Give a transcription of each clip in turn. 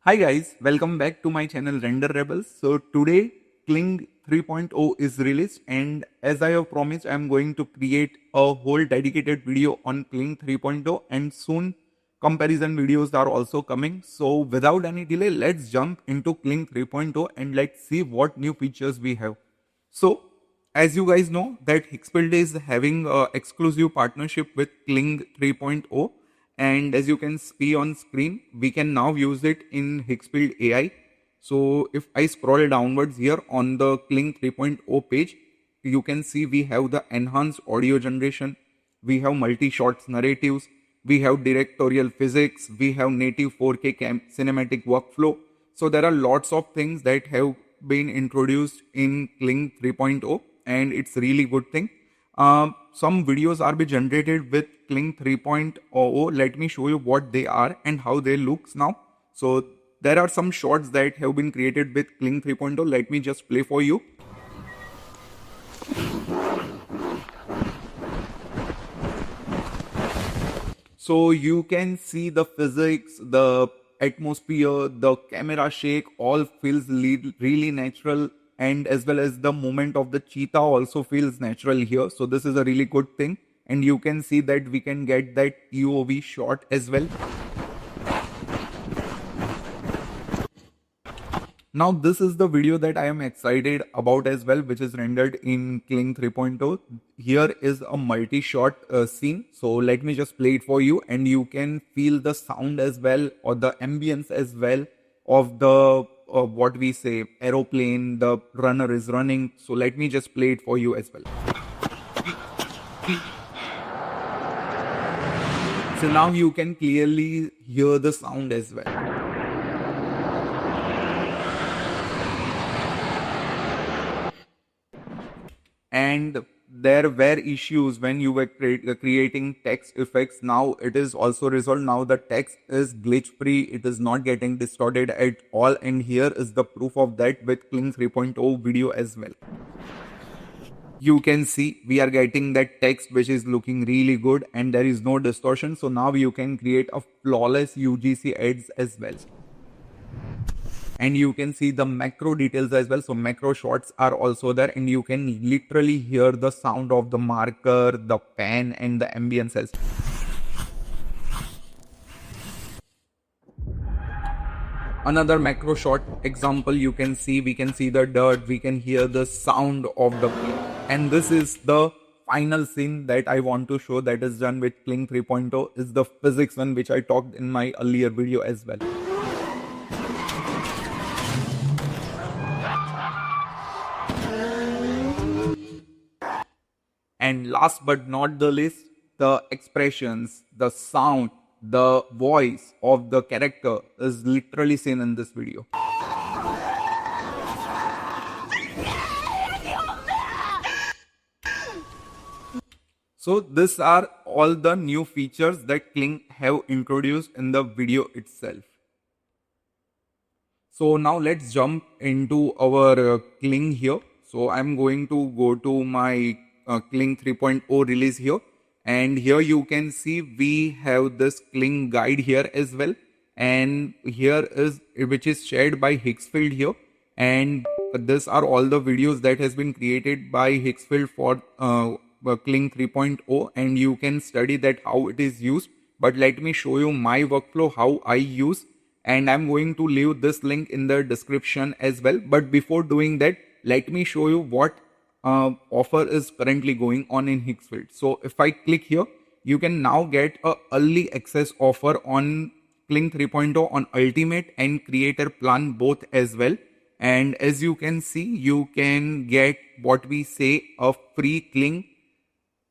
Hi guys, welcome back to my channel RenderRebels. So today Kling 3.0 is released, and as I have promised, I am going to create a whole dedicated video on Kling 3.0, and soon comparison videos are also coming. So without any delay, let's jump into Kling 3.0 and let's see what new features we have. So as you guys know that Higgsfield is having a exclusive partnership with Kling 3.0, and as you can see on screen, we can now use it in Higgsfield AI. So if I scroll downwards here on the Kling 3.0 page, you can see we have the enhanced audio generation, we have multi-shots narratives, we have directorial physics, we have native 4K cinematic workflow. So there are lots of things that have been introduced in Kling 3.0, and it's really good thing. Some videos are be generated with Kling 3.0. Let me show you what they are and how they looks now. So there are some shots that have been created with Kling 3.0. Let me just play for you. So you can see the physics, the atmosphere, the camera shake, all feels really natural, and as well as the movement of the cheetah also feels natural here. So this is a really good thing, and you can see that we can get that POV shot as well. Now this is the video that I am excited about as well, which is rendered in Kling 3.0. Here is a multi-shot scene. So let me just play it for you, and you can feel the sound as well, or the ambience as well of the what we say aeroplane. The runner is running. So let me just play it for you as well. So now you can clearly hear the sound as well. And there were issues when you were creating text effects. Now it is also resolved. Now the text is glitch free, it is not getting distorted at all, and here is the proof of that with Kling 3.0 video as well. You can see we are getting that text which is looking really good, and there is no distortion. So now you can create a flawless UGC ads as well. And you can see the macro details as well. So macro shots are also there, and you can literally hear the sound of the marker, the pen, and the ambience as well. Another macro shot example, you can see, we can see the dirt, we can hear the sound of the plane. And this is the final scene that I want to show that is done with Kling 3.0, is the physics one, which I talked in my earlier video as well. And last but not the least, the expressions, the sound, the voice of the character is literally seen in this video. So these are all the new features that Kling have introduced in the video itself. So now let's jump into our Kling here. So I'm going to go to my Kling 3.0 release here, and here you can see we have this Kling guide here as well, and here is which is shared by Higgsfield here, and these are all the videos that has been created by Higgsfield for Kling 3.0, and you can study that how it is used. But let me show you my workflow, how I use, and I'm going to leave this link in the description as well. But before doing that, let me show you what offer is currently going on in Higgsfield. So if I click here, you can now get a early access offer on Kling 3.0 on Ultimate and Creator plan both as well. And as you can see, you can get what we say a free Kling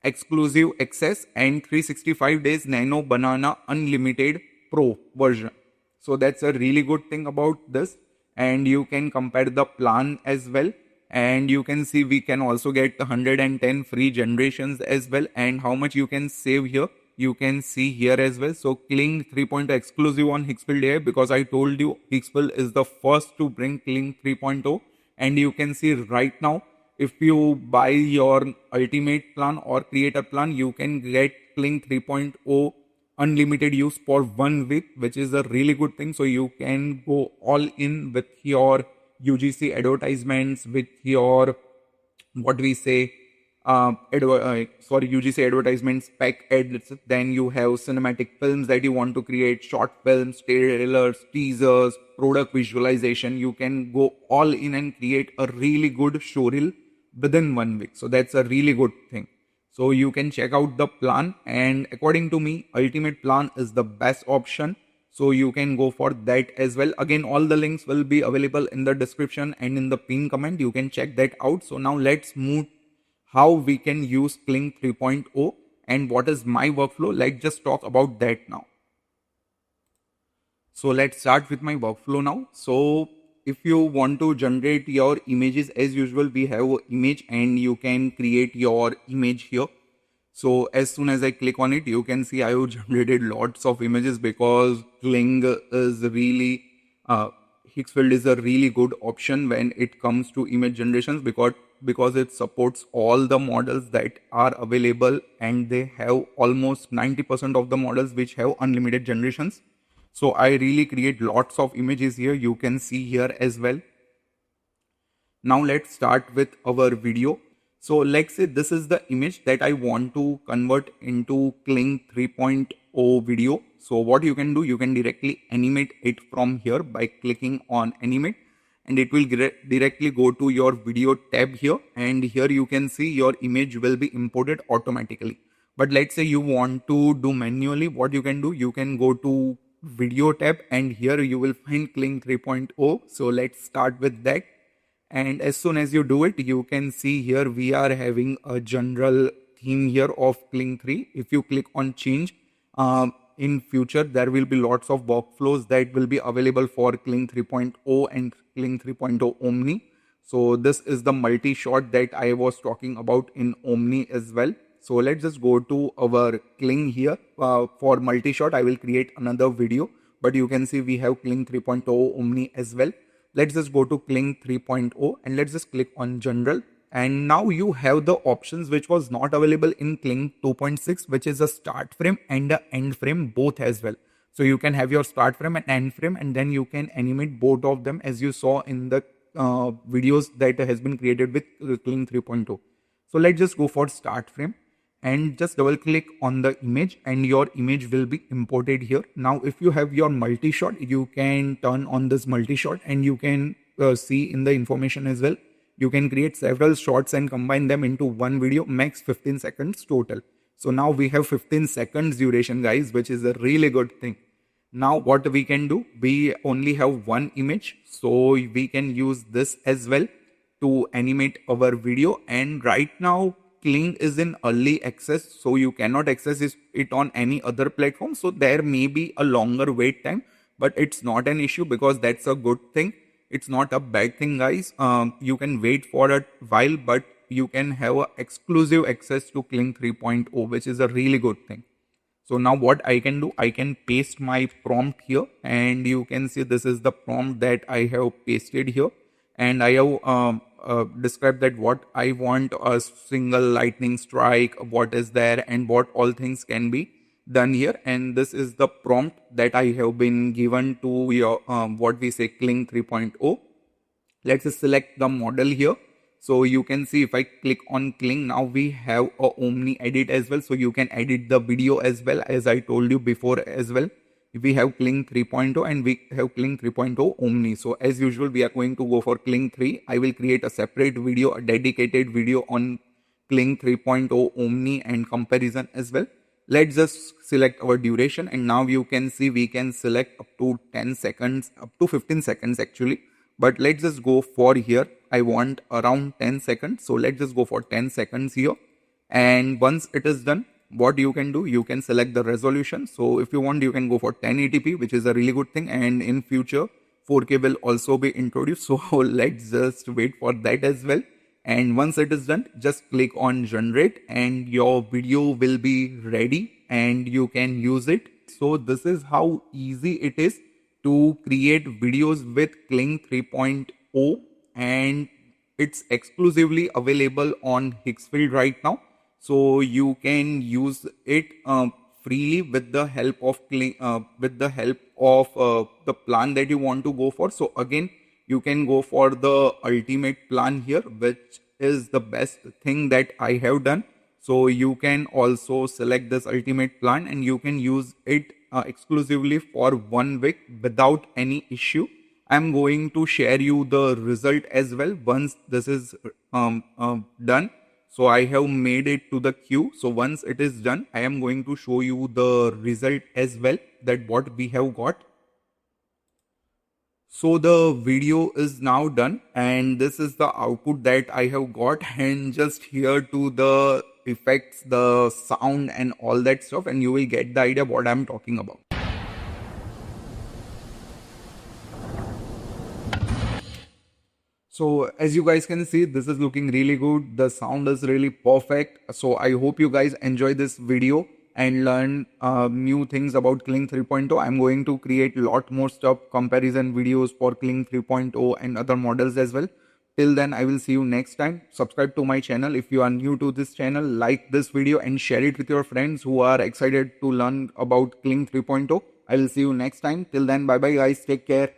exclusive access and 365 days Nano Banana Unlimited Pro version. So that's a really good thing about this, and you can compare the plan as well. And you can see we can also get the 110 free generations as well, and how much you can save here you can see here as well. So Kling 3.0 exclusive on Higgsfield AI, because I told you Higgsfield is the first to bring Kling 3.0, and you can see right now if you buy your ultimate plan or creator plan, you can get Kling 3.0 unlimited use for 1 week, which is a really good thing. So you can go all in with your UGC advertisements, with your what we say UGC advertisements, spec ads. Then you have cinematic films that you want to create, short films, trailers, teasers, product visualization. You can go all in and create a really good showreel within 1 week. So that's a really good thing. So you can check out the plan, and according to me, ultimate plan is the best option. So you can go for that as well. Again, all the links will be available in the description and in the pinned comment. You can check that out. So now let's move how we can use Kling 3.0 and what is my workflow. Let's just talk about that now. So let's start with my workflow now. So if you want to generate your images, as usual, we have an image and you can create your image here. So as soon as I click on it, you can see I have generated lots of images because Kling is really, Higgsfield is a really good option when it comes to image generations, because it supports all the models that are available, and they have almost 90% of the models which have unlimited generations. So I really create lots of images here. You can see here as well. Now let's start with our video. So let's say this is the image that I want to convert into Kling 3.0 video. So what you can do, you can directly animate it from here by clicking on animate, and it will directly go to your video tab here, and here you can see your image will be imported automatically. But let's say you want to do manually, what you can do, you can go to video tab, and here you will find Kling 3.0. So let's start with that. And as soon as you do it, you can see here we are having a general theme here of Kling 3. If you click on change, in future there will be lots of workflows that will be available for Kling 3.0 and Kling 3.0 Omni. So this is the multi-shot that I was talking about in Omni as well. So let's just go to our Kling here. For multi-shot, I will create another video, but you can see we have Kling 3.0 Omni as well. Let's just go to Kling 3.0 and let's just click on general. And now you have the options which was not available in Kling 2.6, which is a start frame and a end frame both as well. So you can have your start frame and end frame, and then you can animate both of them as you saw in the videos that has been created with Kling 3.0. So let's just go for start frame and just double click on the image, and your image will be imported here. Now if you have your multi-shot, you can turn on this multi-shot, and you can see in the information as well, you can create several shots and combine them into one video, max 15 seconds total. So now we have 15 seconds duration, guys, which is a really good thing. Now what we can do, we only have one image, so we can use this as well to animate our video. And right now Kling is in early access, so you cannot access it on any other platform. So there may be a longer wait time, but it's not an issue because that's a good thing. It's not a bad thing, guys. You can wait for a while, but you can have exclusive access to Kling 3.0, which is a really good thing. So now what I can do, I can paste my prompt here, and you can see this is the prompt that I have pasted here, and I have described that what I want, a single lightning strike, what is there, and what all things can be done here. And this is the prompt that I have been given to your what we say Kling 3.0. Let's just select the model here. So you can see if I click on Kling, now we have a Omni edit as well. So you can edit the video as well, as I told you before as well. We have Kling 3.0 and we have Kling 3.0 Omni. So as usual, we are going to go for Kling 3. I will create a separate video, a dedicated video on Kling 3.0 Omni and comparison as well. Let's just select our duration, and now you can see we can select up to 10 seconds, up to 15 seconds actually. But let's just go for here. I want around 10 seconds. So let's just go for 10 seconds here. And once it is done, what you can do, you can select the resolution. So if you want, you can go for 1080p, which is a really good thing. And in future, 4K will also be introduced. So let's just wait for that as well. And once it is done, just click on generate and your video will be ready and you can use it. So this is how easy it is to create videos with Kling 3.0, and it's exclusively available on Higgsfield right now. So you can use it freely with the help of the plan that you want to go for. So again, you can go for the ultimate plan here, which is the best thing that I have done. So you can also select this ultimate plan and you can use it exclusively for 1 week without any issue. I'm going to share you the result as well once this is done. So I have made it to the queue. So once it is done, I am going to show you the result as well, that what we have got. So the video is now done and this is the output that I have got, and just here to the effects, the sound and all that stuff, and you will get the idea what I'm talking about. So as you guys can see, this is looking really good. The sound is really perfect. So I hope you guys enjoy this video and learn new things about Kling 3.0. I'm going to create a lot more stuff, comparison videos for Kling 3.0 and other models as well. Till then, I will see you next time. Subscribe to my channel if you are new to this channel. Like this video and share it with your friends who are excited to learn about Kling 3.0. I will see you next time. Till then, bye bye guys. Take care.